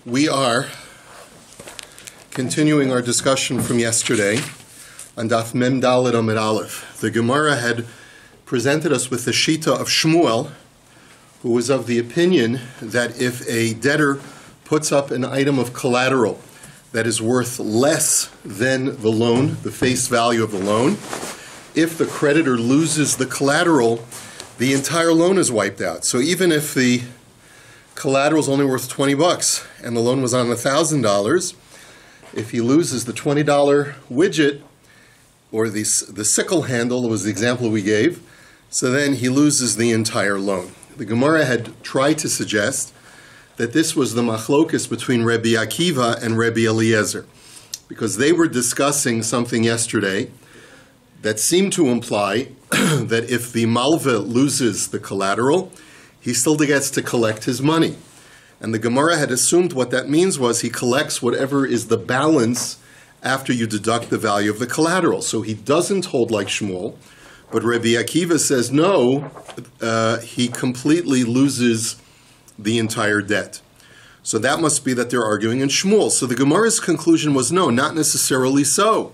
We are continuing our discussion from yesterday on Daf Mem Daled Amud Aleph. The Gemara had presented us with the Shita of Shmuel, who was of the opinion that if a debtor puts up an item of collateral that is worth less than the loan, the face value of the loan, if the creditor loses the collateral, the entire loan is wiped out. So even if the collateral is only worth $20 and the loan was on $1,000, if he loses the $20 widget, or the sickle handle was the example we gave, so then he loses the entire loan. The Gemara had tried to suggest that this was the machlokus between Rabbi Akiva and Rabbi Eliezer, because they were discussing something yesterday that seemed to imply that if the malva loses the collateral, he still gets to collect his money. And the Gemara had assumed what that means was he collects whatever is the balance after you deduct the value of the collateral. So he doesn't hold like Shmuel, but Rabbi Akiva says no, he completely loses the entire debt. So that must be that they're arguing in Shmuel. So the Gemara's conclusion was no, not necessarily so.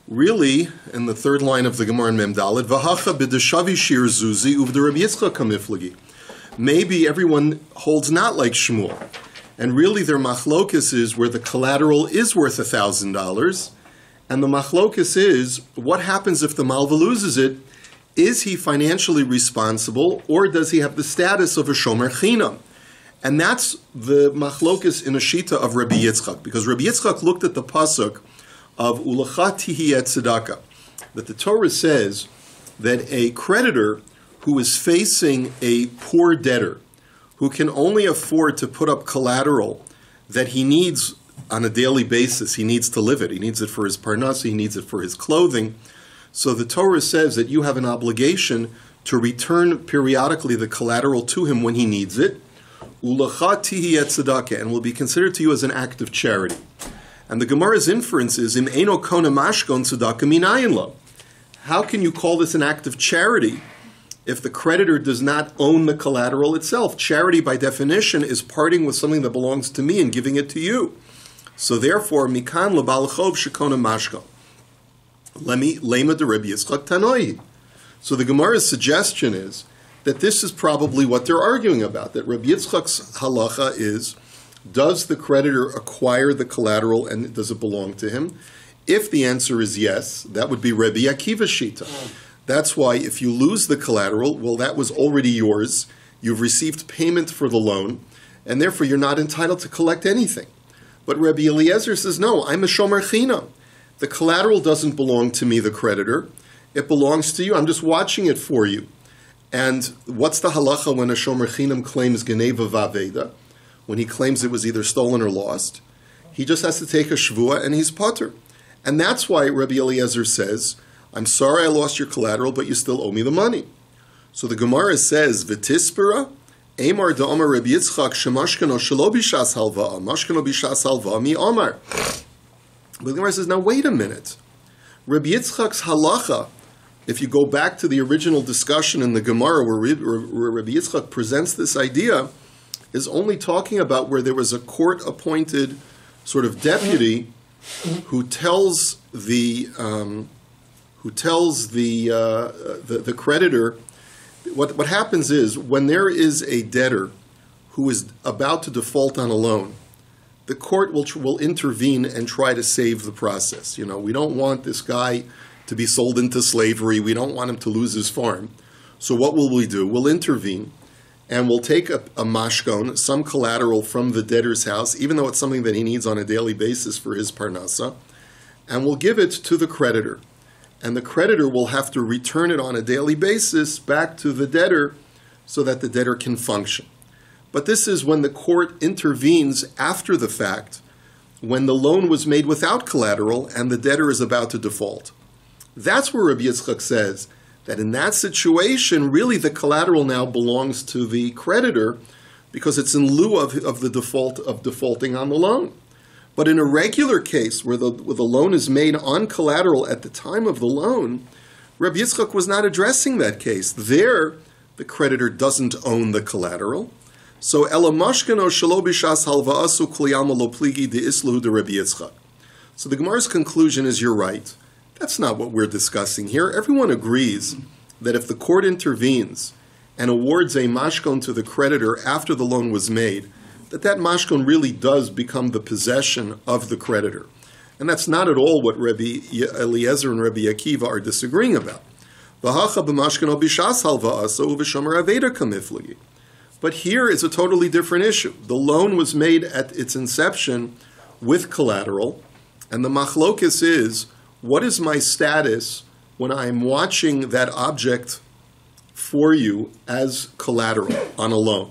Really, in the third line of the Gemara in Mem Daled, V'hacha b'deshavi shir zuzi uv'de Rabbi Yitzchak kamiflagi. Maybe everyone holds not like Shmuel. And really their machlokus is where the collateral is worth $1,000. And the machlokus is, what happens if the malva loses it? Is he financially responsible, or does he have the status of a shomer chinam? And that's the machlokus in a shita of Rabbi Yitzchak. Because Rabbi Yitzchak looked at the pasuk of Ulacha Tihiyat Tzedakah, that the Torah says that a creditor who is facing a poor debtor, who can only afford to put up collateral that he needs on a daily basis, he needs to live it, he needs it for his parnasa, he needs it for his clothing. So the Torah says that you have an obligation to return periodically the collateral to him when he needs it, Ulacha Tihiyat Tzedakah, and will be considered to you as an act of charity. And the Gemara's inference is, Im Eino Kona Mashkon Tzedakah Minayin Lo. How can you call this an act of charity if the creditor does not own the collateral itself? Charity, by definition, is parting with something that belongs to me and giving it to you. So therefore, Mikan L'Bal Chov Shekona Mashkon. Lema de Rabbi Yitzchak Tanoi. So the Gemara's suggestion is that this is probably what they're arguing about, that Rabbi Yitzchak's halacha is, does the creditor acquire the collateral and does it belong to him? If the answer is yes, that would be Rabbi Akiva's shita. That's why if you lose the collateral, well, that was already yours. You've received payment for the loan, and therefore you're not entitled to collect anything. But Rabbi Eliezer says, no, I'm a shomer chinam. The collateral doesn't belong to me, the creditor. It belongs to you. I'm just watching it for you. And what's the halacha when a shomer chinam claims geneva vaveda? When he claims it was either stolen or lost, he just has to take a shvuah and he's patur. And that's why Rabbi Eliezer says, I'm sorry I lost your collateral, but you still owe me the money. So the Gemara says, V'tispera, Eimar da'amar Rabbi Yitzchak, shemashkano shelo bishas halva'a, mashkano bishas halva'a mi amar. But the Gemara says, now wait a minute. Rabbi Yitzchak's halacha, if you go back to the original discussion in the Gemara where Rabbi Yitzchak presents this idea, is only talking about where there was a court-appointed sort of deputy who tells the creditor. What happens is when there is a debtor who is about to default on a loan, the court will intervene and try to save the process. You know, we don't want this guy to be sold into slavery. We don't want him to lose his farm. So what will we do? We'll intervene. And we'll take a mashkon, some collateral from the debtor's house, even though it's something that he needs on a daily basis for his parnasa, and we'll give it to the creditor. And the creditor will have to return it on a daily basis back to the debtor so that the debtor can function. But this is when the court intervenes after the fact, when the loan was made without collateral and the debtor is about to default. That's where Rabbi Yitzchak says that in that situation, really the collateral now belongs to the creditor because it's in lieu of the default of defaulting on the loan. But in a regular case where the loan is made on collateral at the time of the loan, Rabbi Yitzchak was not addressing that case. There, the creditor doesn't own the collateral. So elamashkano shelo bishas halva'asu kliyama lo pligi de islahu de Rabbi Yitzchak. So the Gemara's conclusion is you're right. That's not what we're discussing here. Everyone agrees that if the court intervenes and awards a mashkon to the creditor after the loan was made, that mashkon really does become the possession of the creditor. And that's not at all what Rabbi Eliezer and Rabbi Akiva are disagreeing about. But here is a totally different issue. The loan was made at its inception with collateral, and the machlokes is, what is my status when I'm watching that object for you as collateral on a loan?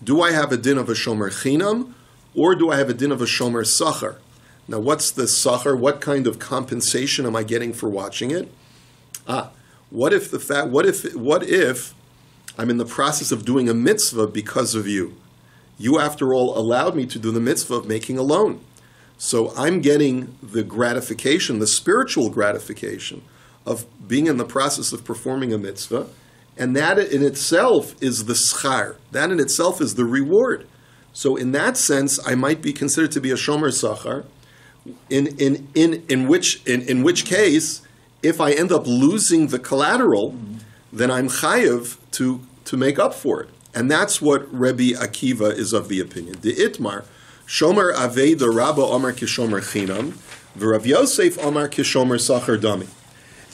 Do I have a din of a shomer chinam, or do I have a din of a shomer sachar? Now, what's the sachar? What kind of compensation am I getting for watching it? What if I'm in the process of doing a mitzvah because of you? You, after all, allowed me to do the mitzvah of making a loan. So I'm getting the gratification, the spiritual gratification of being in the process of performing a mitzvah, and that in itself is the schar. That in itself is the reward. So in that sense, I might be considered to be a shomer sachar, in which case, if I end up losing the collateral, then I'm chayav to make up for it. And that's what Rabbi Akiva is of the opinion. The itmar, shomer avei the Rabba Omar kishomer chinam, v'Rav Yosef Omar kishomer sachar dami.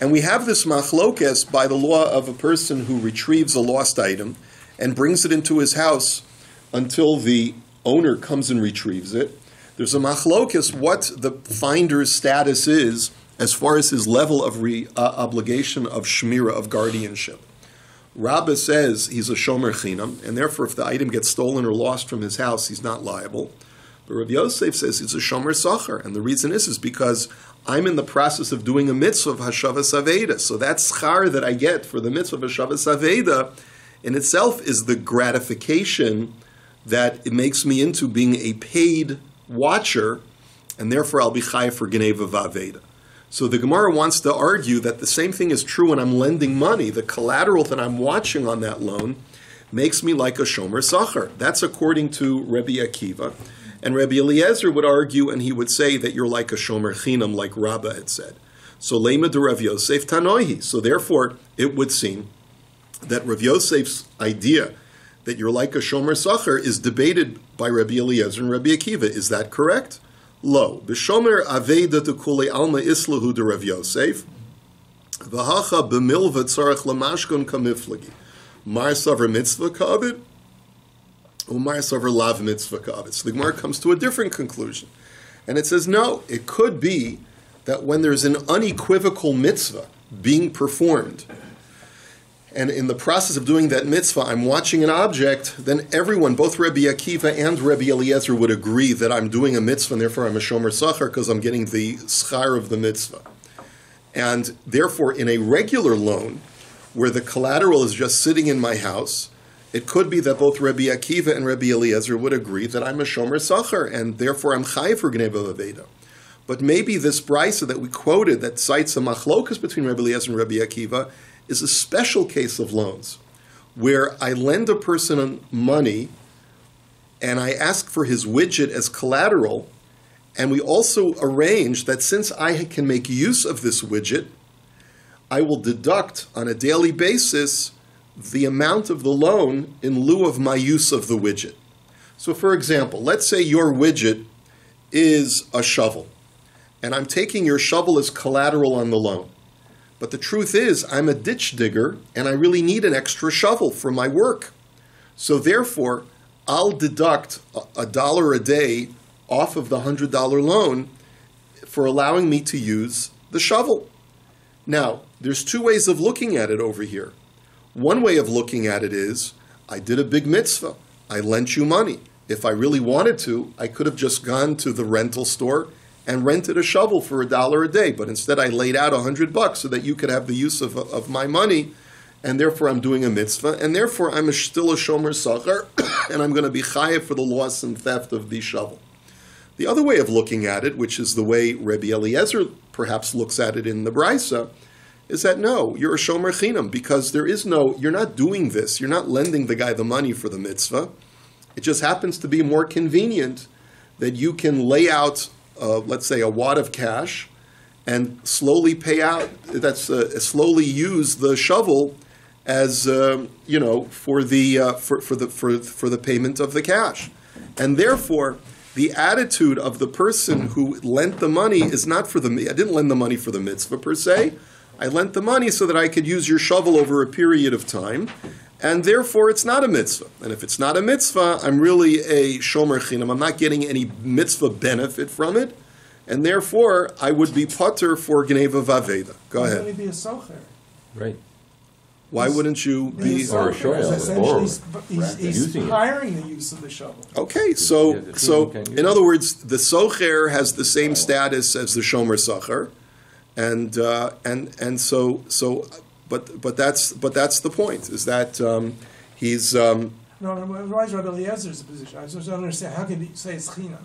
And we have this machlokes by the law of a person who retrieves a lost item and brings it into his house until the owner comes and retrieves it. There's a machlokes what the finder's status is as far as his level of obligation of shmira, of guardianship. Rabbi says he's a shomer chinam, and therefore if the item gets stolen or lost from his house, he's not liable. But Rabbi Yosef says he's a shomer sachar, and the reason is because I'm in the process of doing a mitzvah of hashavas aveda. So that schar that I get for the mitzvah of hashavas aveda in itself is the gratification that it makes me into being a paid watcher, and therefore I'll be chayav for geneva v'aveda. So the Gemara wants to argue that the same thing is true when I'm lending money. The collateral that I'm watching on that loan makes me like a shomer sachar. That's according to Rabbi Akiva. And Rabbi Eliezer would argue, and he would say that you're like a shomer chinam, like Rabbi had said. So lema de Rav Yosef tanoihi. So therefore, it would seem that Rav Yosef's idea that you're like a shomer sachar is debated by Rabbi Eliezer and Rabbi Akiva. Is that correct? Lo. B'shomer aveda de kule alma islahu de Rav Yosef. V'hacha b'milva tzarech lamashkon kamiflagi. Mar savar mitzvah ka'abit. Umar savar lav mitzvah ka'abit. So the Gemara comes to a different conclusion. And it says, no, it could be that when there's an unequivocal mitzvah being performed, and in the process of doing that mitzvah, I'm watching an object, then everyone, both Rabbi Akiva and Rabbi Eliezer, would agree that I'm doing a mitzvah, and therefore I'm a shomer sachar, because I'm getting the schar of the mitzvah. And therefore, in a regular loan, where the collateral is just sitting in my house, it could be that both Rabbi Akiva and Rabbi Eliezer would agree that I'm a shomer sachar, and therefore I'm chayav for gneva v'aveda. But maybe this brisa that we quoted that cites a machlokas between Rabbi Eliezer and Rabbi Akiva is a special case of loans, where I lend a person money and I ask for his widget as collateral, and we also arrange that since I can make use of this widget, I will deduct on a daily basis the amount of the loan in lieu of my use of the widget. So for example, let's say your widget is a shovel, and I'm taking your shovel as collateral on the loan. But the truth is, I'm a ditch digger, and I really need an extra shovel for my work. So therefore, I'll deduct $1 a day off of the $100 loan for allowing me to use the shovel. Now, there's two ways of looking at it over here. One way of looking at it is, I did a big mitzvah. I lent you money. If I really wanted to, I could have just gone to the rental store and rented a shovel for $1 a day. But instead I laid out $100 so that you could have the use of my money, and therefore I'm doing a mitzvah, and therefore I'm still a shomer sachar, and I'm going to be chayav for the loss and theft of the shovel. The other way of looking at it, which is the way Rabbi Eliezer perhaps looks at it in the brisa, is that no, you're a shomer chinam, because you're not doing this, you're not lending the guy the money for the mitzvah, It just happens to be more convenient that you can lay out, let's say, a wad of cash and slowly pay out, slowly use the shovel as, for the payment of the cash. And therefore, the attitude of the person who lent the money is not for the, I didn't lend the money for the mitzvah per se. I lent the money so that I could use your shovel over a period of time, and therefore it's not a mitzvah. And if it's not a mitzvah, I'm really a shomer chinam. I'm not getting any mitzvah benefit from it, and therefore I would be pater for gneva vaveda. Go ahead. Only be a socher. Right. Why wouldn't you be? Or a shovel, He's hiring the use of the shovel. Okay, so in other words, the socher has the same status as the shomer sacher, and so that's the point, is that he's. No, why is Rabbi Eliezer's position? I just don't understand. How can he say it's chinam?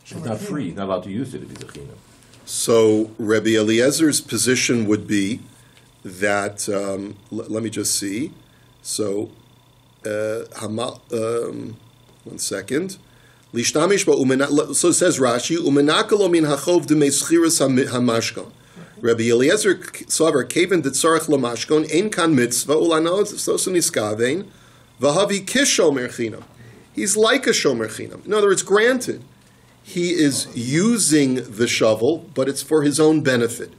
It's not free. He's not allowed to use it if he's a chinam. So Rabbi Eliezer's position would be that, let me just see. So, one second. So says Rashi, umenakalo min hachov demei schiras hamashkon. Rabbi Eliezer Savar Kaven de Tzarech Lamashkon Ein Kan Mitzvah Ulanod Sosa Niskavein Vahavi Kish Shomer Chinam. He's like a Shomer Chinam. In other words, granted, he is using the shovel, but it's for his own benefit.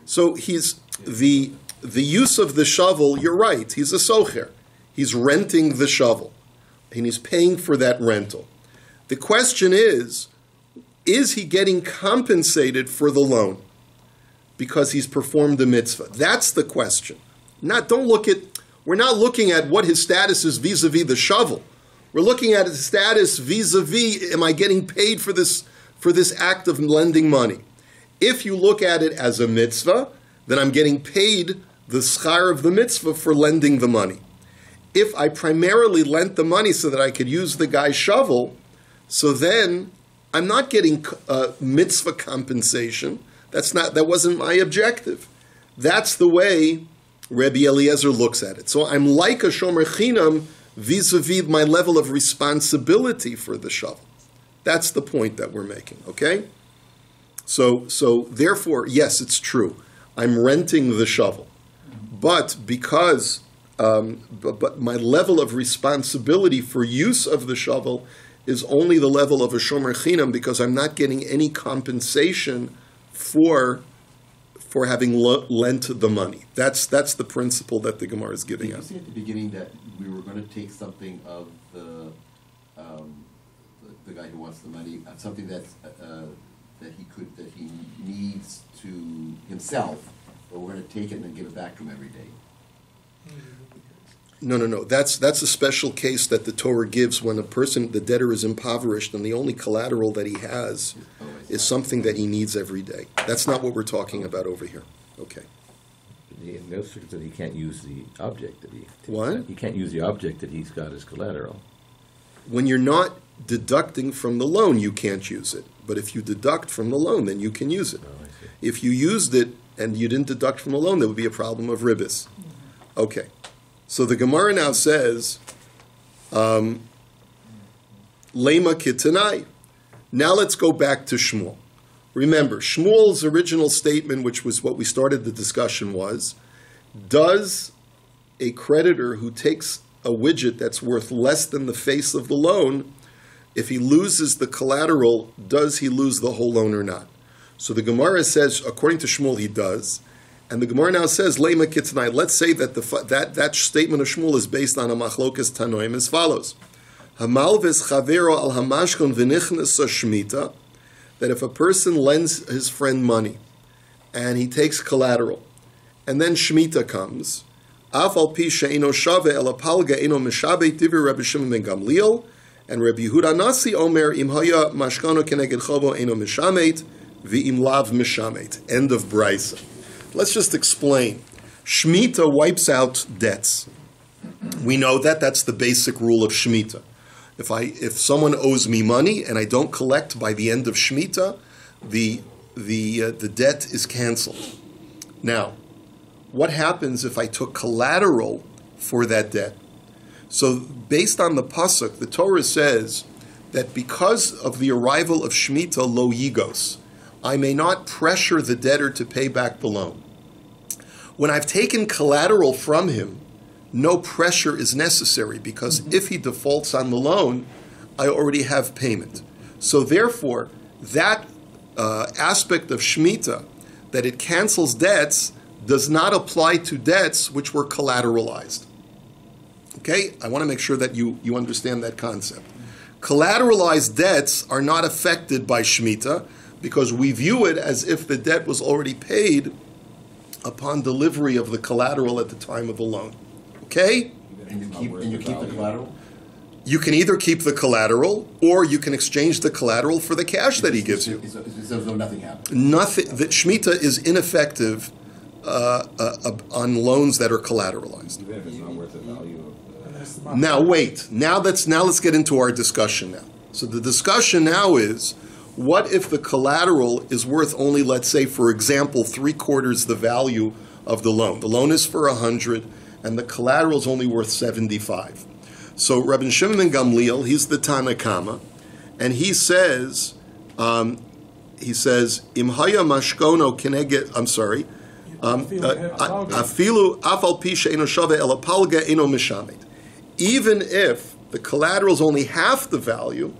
So he's the use of the shovel. You're right. He's a socher. He's renting the shovel, and he's paying for that rental. The question is he getting compensated for the loan because he's performed the mitzvah? That's the question. We're not looking at what his status is vis-a-vis the shovel. We're looking at his status vis-a-vis, am I getting paid for this act of lending money? If you look at it as a mitzvah, then I'm getting paid the schar of the mitzvah for lending the money. If I primarily lent the money so that I could use the guy's shovel, so then I'm not getting mitzvah compensation. That wasn't my objective. That's the way Rabbi Eliezer looks at it. So I'm like a shomer chinam vis-a-vis my level of responsibility for the shovel. That's the point that we're making, okay? So therefore, yes, it's true. I'm renting the shovel. But because, but my level of responsibility for use of the shovel is only the level of a shomer chinam because I'm not getting any compensation for having lent the money. That's the principle that the Gemara is giving us. Did you say at the beginning that we were going to take something of the guy who wants the money, something that he needs to himself, but we're going to take it and then give it back to him every day? No. That's a special case that the Torah gives when the debtor is impoverished and the only collateral that he has is something that he needs every day. That's not what we're talking about over here. Okay. In those circumstances, he can't use the object that he... What? He can't use the object that he's got as collateral. When you're not deducting from the loan, you can't use it. But if you deduct from the loan, then you can use it. Oh, I see. If you used it and you didn't deduct from the loan, there would be a problem of ribbis. Okay. So the Gemara now says, Lema kitanai. Now let's go back to Shmuel. Remember, Shmuel's original statement, which was what we started the discussion, was, does a creditor who takes a widget that's worth less than the face of the loan, if he loses the collateral, does he lose the whole loan or not? So the Gemara says, according to Shmuel, he does. And the Gemara now says, Lema kitnai. Let's say that that statement of Shmuel is based on a machlokas tanoim as follows. Hamalves chavero al hamashkon v'nichnes shmita, that if a person lends his friend money and he takes collateral, and then shmita comes, af al pi she'eno shave el apalga eno mishabeit divrei Rabbi Shimon ben Gamliel, and Rabbi Yehuda Nasi Omer im haya mashkano keneged chovo eno mishamet v'im lav mishamet. End of Brisa. Let's just explain. Shemitah wipes out debts. We know that. That's the basic rule of Shemitah. If someone owes me money and I don't collect by the end of Shemitah, the debt is canceled. Now, what happens if I took collateral for that debt? So based on the pasuk, the Torah says that because of the arrival of Shemitah lo yigos, I may not pressure the debtor to pay back the loan. When I've taken collateral from him, no pressure is necessary because if he defaults on the loan, I already have payment. So therefore, that aspect of Shemitah, that it cancels debts, does not apply to debts which were collateralized. Okay? I want to make sure that you understand that concept. Collateralized debts are not affected by Shemitah because we view it as if the debt was already paid upon delivery of the collateral at the time of the loan. Okay? And you keep the collateral? You can either keep the collateral or you can exchange the collateral for the cash that he gives you. So nothing happens? Nothing. That Shemitah is ineffective on loans that are collateralized. Even if it's not worth the value of the... Now wait. Now let's get into our discussion now. So the discussion now is, what if the collateral is worth only, let's say, for example, 3/4 the value of the loan? The loan is for 100, and the collateral is only worth 75. So Rabbi Shimon ben Gamliel, he's the Tana Kama, and he says, Im haya mashkono keneged. I'm sorry. Afilu afal pi she'eno shave ela palga eno mishamet. Even if the collateral is only half the value,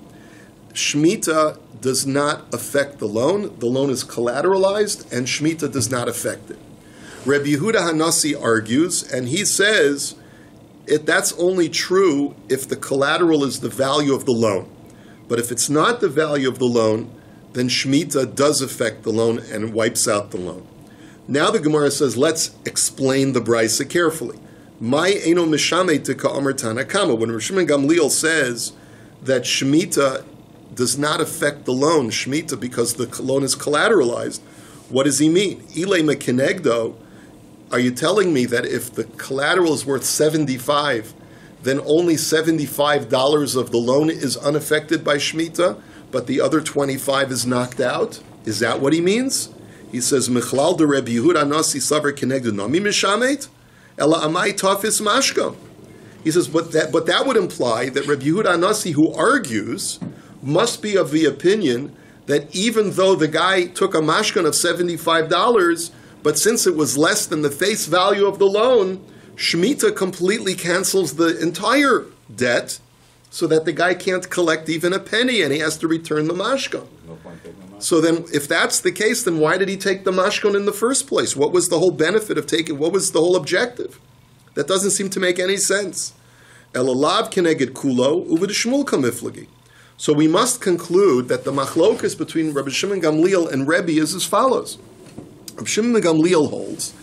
Shemitah does not affect the loan. The loan is collateralized, and Shemitah does not affect it. Rabbi Yehuda Hanassi argues, and he says that's only true if the collateral is the value of the loan. But if it's not the value of the loan, then Shemitah does affect the loan and wipes out the loan. Now the Gemara says, let's explain the Brisa carefully. My eno mishamet ka'amar Tanakama. When Rav Shimon Gamliel says that Shemitah does not affect the loan, Shemitah, because the loan is collateralized, what does he mean? Ile mekenegdo. Are you telling me that if the collateral is worth 75, then only $75 of the loan is unaffected by Shemitah, but the other 25 is knocked out? Is that what he means? He says, Michlal de Rebbe Yehuda Nasi Savar Kenegdu Nami Mishamet, Ela Amai Tafis Mashko. He says, but that would imply that Rebbe Yehuda Nasi, who argues, must be of the opinion that even though the guy took a mashkan of $75, but since it was less than the face value of the loan, Shemitah completely cancels the entire debt so that the guy can't collect even a penny and he has to return the mashkan. No point taking them out. So then, if that's the case, then why did he take the mashkan in the first place? What was the whole benefit of taking, what was the whole objective? That doesn't seem to make any sense. Elalav keneged kulo uvid shmul kamiflagi. So we must conclude that the machlokas between Rabbi Shimon Gamliel and Rebbe is as follows. Rabbi Shimon Gamliel holds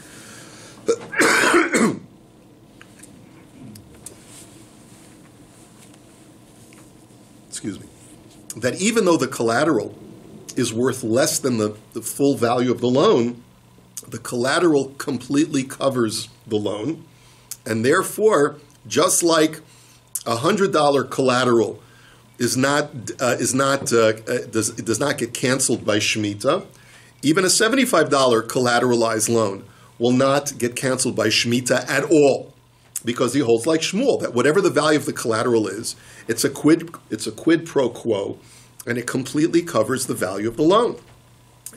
that even though the collateral is worth less than the full value of the loan, the collateral completely covers the loan, and therefore, just like $100 collateral does not get canceled by Shemitah, even a $75 collateralized loan will not get canceled by Shemitah at all, because he holds like Shmuel that whatever the value of the collateral is, it's a quid pro quo, and it completely covers the value of the loan.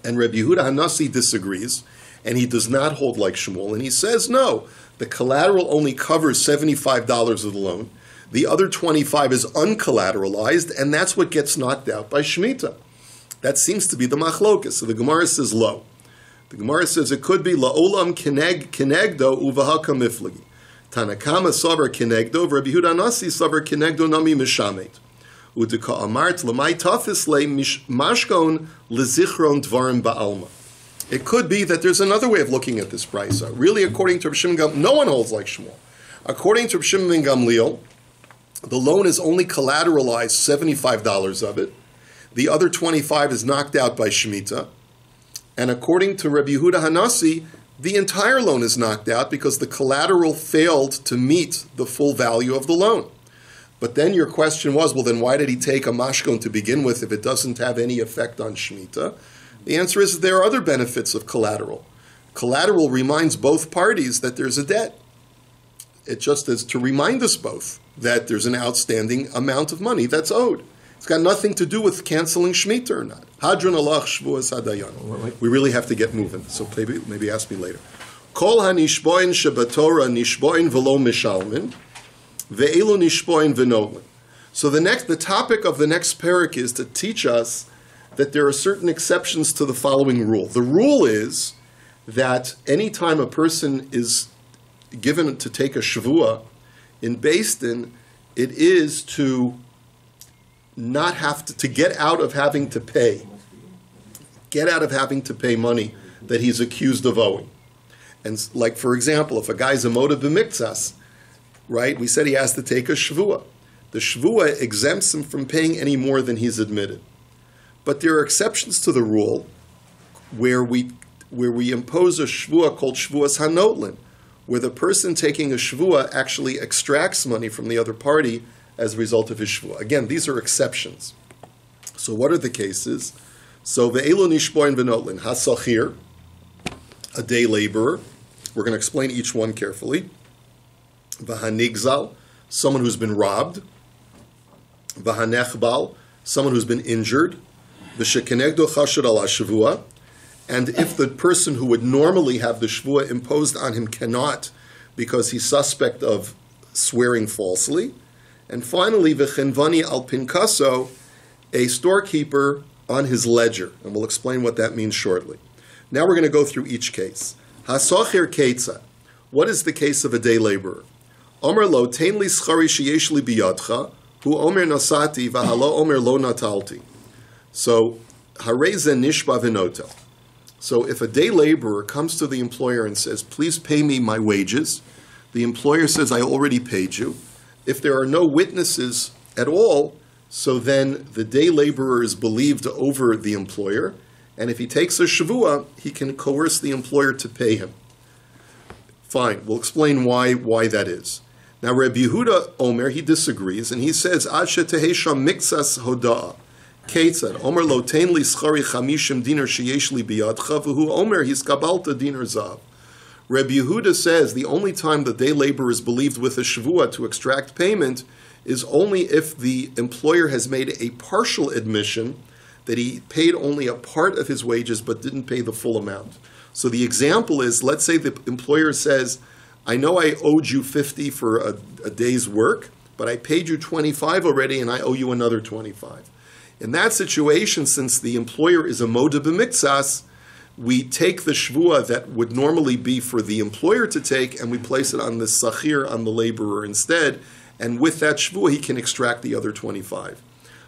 And Rabbi Yehuda Hanassi disagrees, and he does not hold like Shmuel, and he says no, the collateral only covers $75 of the loan. The other 25 is uncollateralized, and that's what gets knocked out by Shemitah. That seems to be the machlokas. So the Gemara says lo. The Gemara says it could be la'olam kenegdo uvahaka miflagi. Tanakama savar kenegdo, Rabbi Yehuda Hanassi savar kenegdo nami mishamet. Udika amart lamai tafis le mashkon lezichron dvarim ba'alma. It could be that there's another way of looking at this brisa. Really, according to Rabbi Shimon Gamliel, no one holds like Shmuel. According to Rabbi Shimon ben Gamliel, the loan is only collateralized $75 of it. The other 25 is knocked out by Shemitah. And according to Rabbi Yehuda Hanassi, the entire loan is knocked out because the collateral failed to meet the full value of the loan. But then your question was, well, then why did he take a mashkon to begin with if it doesn't have any effect on Shemitah? The answer is there are other benefits of collateral. Collateral reminds both parties that there's a debt. It just is to remind us both. that there's an outstanding amount of money that's owed. It's got nothing to do with canceling Shemitah or not. Hadron Allah Shvuas Hadayan. We really have to get moving, so maybe ask me later. Kol hanishboin shebatorah nishboin v'lo mishalmin ve'elo nishboin v'nolin. So the topic of the next parak is to teach us that there are certain exceptions to the following rule. The rule is that any time a person is given to take a shavua in Beis Din, it is to not have to get out of having to pay. Get out of having to pay money that he's accused of owing. And like, for example, if a guy's a moda b'miktsas, right, we said he has to take a shvua. The shvua exempts him from paying any more than he's admitted. But there are exceptions to the rule where we impose a shvua called shvuas hanotlin, where the person taking a shvua actually extracts money from the other party as a result of his shvua. Again, these are exceptions. So what are the cases? So ve'elu nishboin v'notlin, hasachir, a day laborer. We're going to explain each one carefully. V'hanigzal, someone who's been robbed. V'hanechbal, someone who's been injured. V'shekenegdo chashad ala shavua, and if the person who would normally have the shvua imposed on him cannot, because he's suspect of swearing falsely. And finally, v'chenvani al pinkaso, a storekeeper on his ledger, and we'll explain what that means shortly. Now we're going to go through each case. Hasocher ketzad. What is the case of a day laborer? Omer lo tein li schari sheyesh li biyadcha, hu omer nasati v'halo omer lo natalti. So, hareze nishba v'notel. So if a day laborer comes to the employer and says, please pay me my wages, the employer says, I already paid you. If there are no witnesses at all, so then the day laborer is believed over the employer, and if he takes a shavua, he can coerce the employer to pay him. Fine, we'll explain why that is. Now Rabbi Yehuda Omer, he disagrees, and he says, Ad shetehesham miksas hoda'ah. Ketzad, Omer lo tein li schari chamishim dinar sheyesh li biyadcha, v'hu Omer his kabalta dinar zav. Rabbi Yehuda says the only time the day laborer is believed with a shavua to extract payment is only if the employer has made a partial admission that he paid only a part of his wages but didn't pay the full amount. So the example is, let's say the employer says, I know I owed you 50 for a day's work, but I paid you 25 already and I owe you another 25. In that situation, since the employer is a moda b'miktsas, we take the shvua that would normally be for the employer to take and we place it on the sachir, on the laborer instead, and with that shvua he can extract the other 25.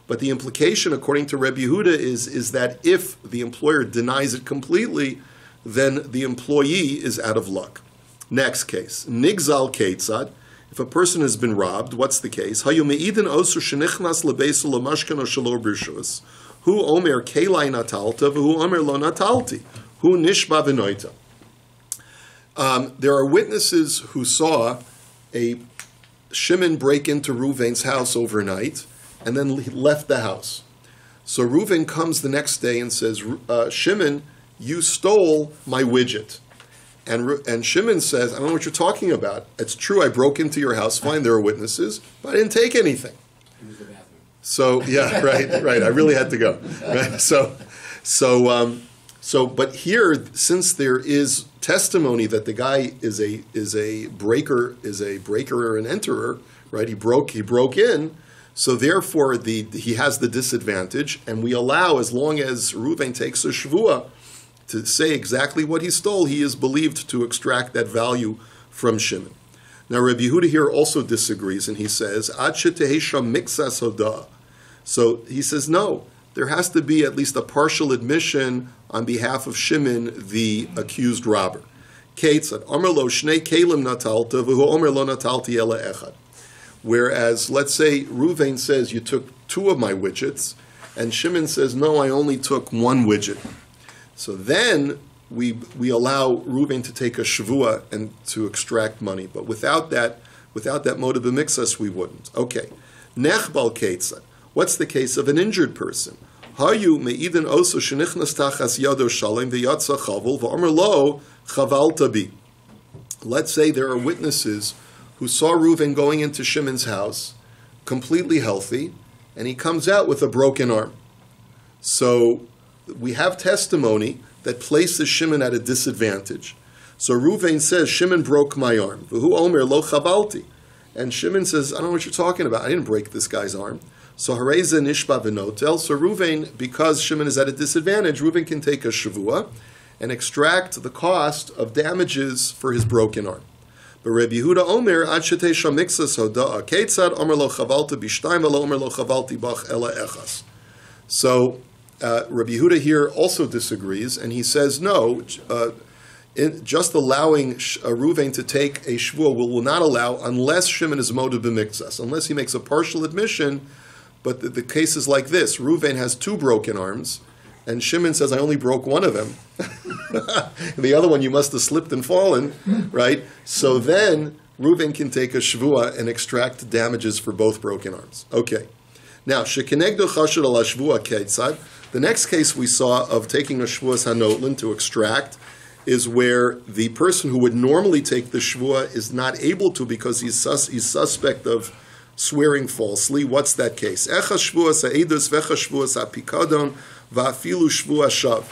But the implication, according to Rabbi Yehuda, is that if the employer denies it completely, then the employee is out of luck. Next case, nigzal ketzad. If a person has been robbed, what's the case? Hayu me'idin osu shenichnas lebesu lemashkano shelo b'rishus. Hu omer kelai natalta, v'hu omer lo natalti. Hu nishba v'noita. There are witnesses who saw a Shimon break into Reuven's house overnight and then he left the house. So Reuven comes the next day and says, Shimon, you stole my widget. And Shimon says, I don't know what you're talking about. It's true, I broke into your house. Fine, there are witnesses, but I didn't take anything. So, yeah, right. I really had to go. Right? But here, since there is testimony that the guy is a breaker or an enterer, right? He broke in. So therefore, he has the disadvantage, and we allow, as long as Reuven takes a shvua to say exactly what he stole, he is believed to extract that value from Shimon. Now, Rabbi Yehuda here also disagrees, and he says, Ad shetehesha miksas hodah. So he says, no, there has to be at least a partial admission on behalf of Shimon, the accused robber. Ketzad, Omer lo shnei kelim natalta, v'hu omer lo natalti ela echad. Whereas, let's say Reuven says, you took 2 of my widgets, and Shimon says, no, I only took 1 widget. So then we allow Reuven to take a shavua and to extract money. But without that moda b'mixas, we wouldn't. Okay. Nechbal ketzad. What's the case of an injured person? Hayu me'idin oso shenichnas tachas yado shalem v'yatsa chavul v'omer lo chaval tabi. Let's say there are witnesses who saw Reuven going into Shimon's house, completely healthy, and he comes out with a broken arm. So we have testimony that places Shimon at a disadvantage. So Reuven says, Shimon broke my arm. V'hu omer lo chavalti. And Shimon says, I don't know what you're talking about. I didn't break this guy's arm. So hareza nishba v'notel. So Reuven, because Shimon is at a disadvantage, Reuven can take a shavua and extract the cost of damages for his broken arm. But Rabbi Yehuda omer ad shetesha mixas hoda'a ketzad omer lo chavalti b'shtayim v'lo omer lo chavalti bach ela echas. So Rabbi Yehuda here also disagrees, and he says no. Just allowing Reuven to take a shvuah will not allow unless Shimon is moda b'mikzas, unless he makes a partial admission. But the case is like this: Reuven has two broken arms, and Shimon says, "I only broke one of them. The other one you must have slipped and fallen, right?" So then Reuven can take a shvuah and extract damages for both broken arms. Okay. Now shekenegdo chashud al shvuah keitzad. The next case we saw of taking a shvuah hanotlin to extract is where the person who would normally take the shvuah is not able to because he's suspect of swearing falsely. What's that case? Echa shvuah ha'edus vecha shvuah ha'pikadon va'afilu shvuah shav.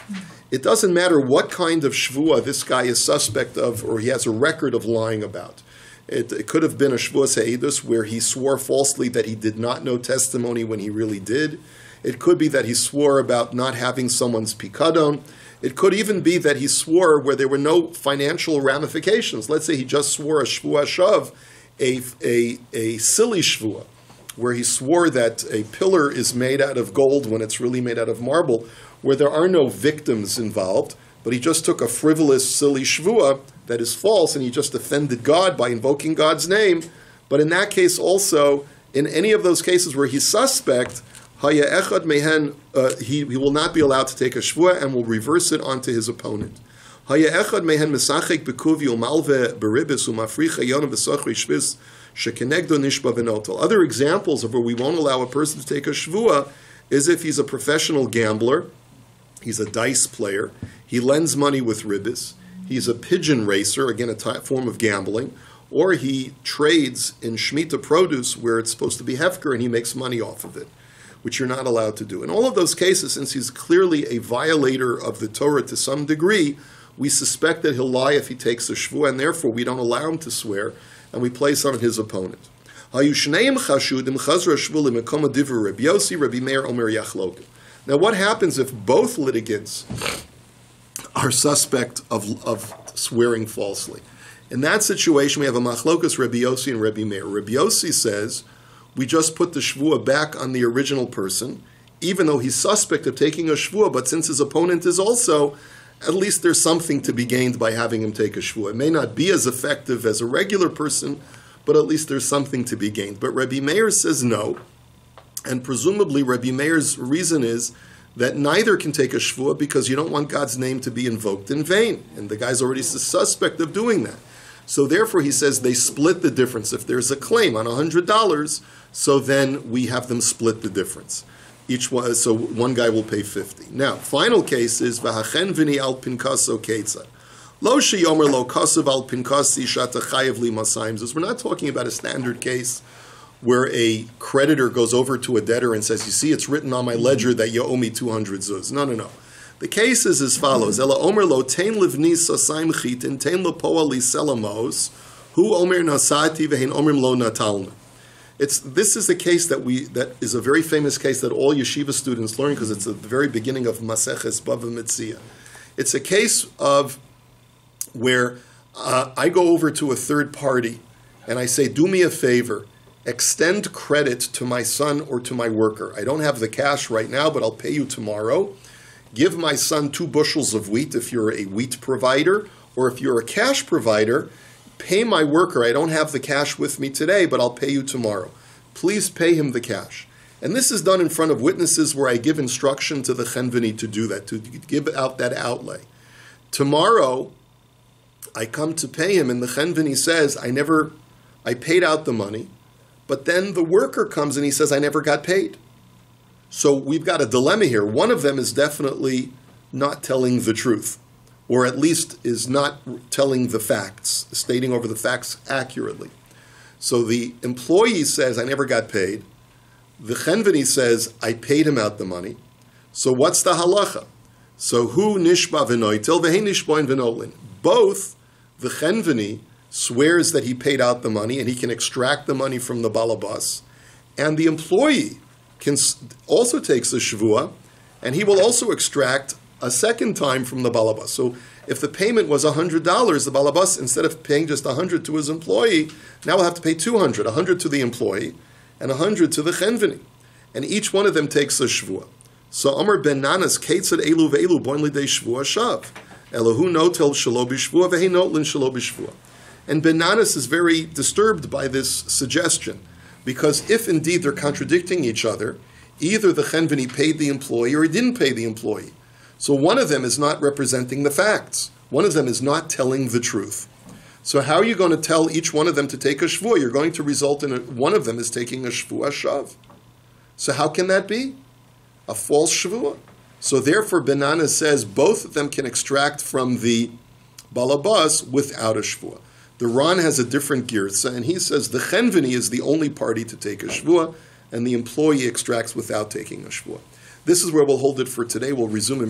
It doesn't matter what kind of shvuah this guy is suspect of or he has a record of lying about. It could have been a shvuah ha'edus where he swore falsely that he did not know testimony when he really did. It could be that he swore about not having someone's pikadon. It could even be that he swore where there were no financial ramifications. Let's say he just swore a shvuah shav, a silly shvuah, where he swore that a pillar is made out of gold when it's really made out of marble, where there are no victims involved, but he just took a frivolous, silly shvuah that is false, and he just offended God by invoking God's name. But in that case also, in any of those cases where he's suspect, he will not be allowed to take a shvuah and will reverse it onto his opponent. Other examples of where we won't allow a person to take a shvuah is if he's a professional gambler, he's a dice player, he lends money with ribbis, he's a pigeon racer, again a form of gambling, or he trades in Shemitah produce where it's supposed to be hefker and he makes money off of it, which you're not allowed to do. In all of those cases, since he's clearly a violator of the Torah to some degree, we suspect that he'll lie if he takes a shvuah, and therefore we don't allow him to swear, and we place on his opponent. Now what happens if both litigants are suspect of swearing falsely? In that situation, we have a machlokas Rabbi Yossi and Rabbi Meir. Rabbi Yossi says, we just put the shvuah back on the original person, even though he's suspect of taking a shvuah, but since his opponent is also, at least there's something to be gained by having him take a shvuah. It may not be as effective as a regular person, but at least there's something to be gained. But Rabbi Meir says no, and presumably Rabbi Meir's reason is that neither can take a shvuah because you don't want God's name to be invoked in vain, and the guy's already suspect of doing that. So therefore he says they split the difference. If there's a claim on $100, so then we have them split the difference. Each one, so one guy will pay 50. Now, final case is v'hachen v'ni al pinkaso ketzad. Lo sheyomer lo kasav al pinkasi shata chayev li masayim. We're not talking about a standard case where a creditor goes over to a debtor and says, "You see, it's written on my ledger that you owe me 200 zuz." No. The case is as follows: Ela omer lo tein livni sasayim chitin tein lo poa li selamos hu omer nasati v'hein omrim lo natalna. This is a case that is a very famous case that all yeshiva students learn because it's at the very beginning of Maseches Bava Metzia. It's a case of where I go over to a third party and I say, do me a favor, extend credit to my son or to my worker. I don't have the cash right now, but I'll pay you tomorrow. Give my son 2 bushels of wheat if you're a wheat provider, or if you're a cash provider, pay my worker. I don't have the cash with me today, but I'll pay you tomorrow. Please pay him the cash. And this is done in front of witnesses where I give instruction to the chenveni to do that, to give out that outlay. Tomorrow, I come to pay him, and the chenveni says, I paid out the money, but then the worker comes and he says, I never got paid. So we've got a dilemma here. One of them is definitely not telling the truth, or at least is not telling the facts, stating over the facts accurately. So the employee says, I never got paid. The chenveni says, I paid him out the money. So what's the halacha? So hu nishba v'noitel v'hei nishboin v'nolin. Both the chenveni swears that he paid out the money and he can extract the money from the balabas, and the employee also takes a shvua, and he will also extract a second time from the balabas. So if the payment was $100, the balabas, instead of paying just $100 to his employee, now will have to pay $200, $100 to the employee and $100 to the chenveni, and each one of them takes a shvua. So Amar ben Nanas keitzad elu ve'elu boin lidei shvua shav elahu notel shelo b'shvua ve'hei notlin shelo b'shvua. And ben Nanas is very disturbed by this suggestion, because if indeed they're contradicting each other, either the chenveni paid the employee or he didn't pay the employee. So one of them is not representing the facts. One of them is not telling the truth. So how are you going to tell each one of them to take a shvua? You're going to result in one of them is taking a shvua shav. So how can that be? A false shvua. So therefore, Benana says both of them can extract from the balabas without a shvua. The Ran has a different girsa, and he says the chenveni is the only party to take a shvua, and the employee extracts without taking a shvua. This is where we'll hold it for today. We'll resume in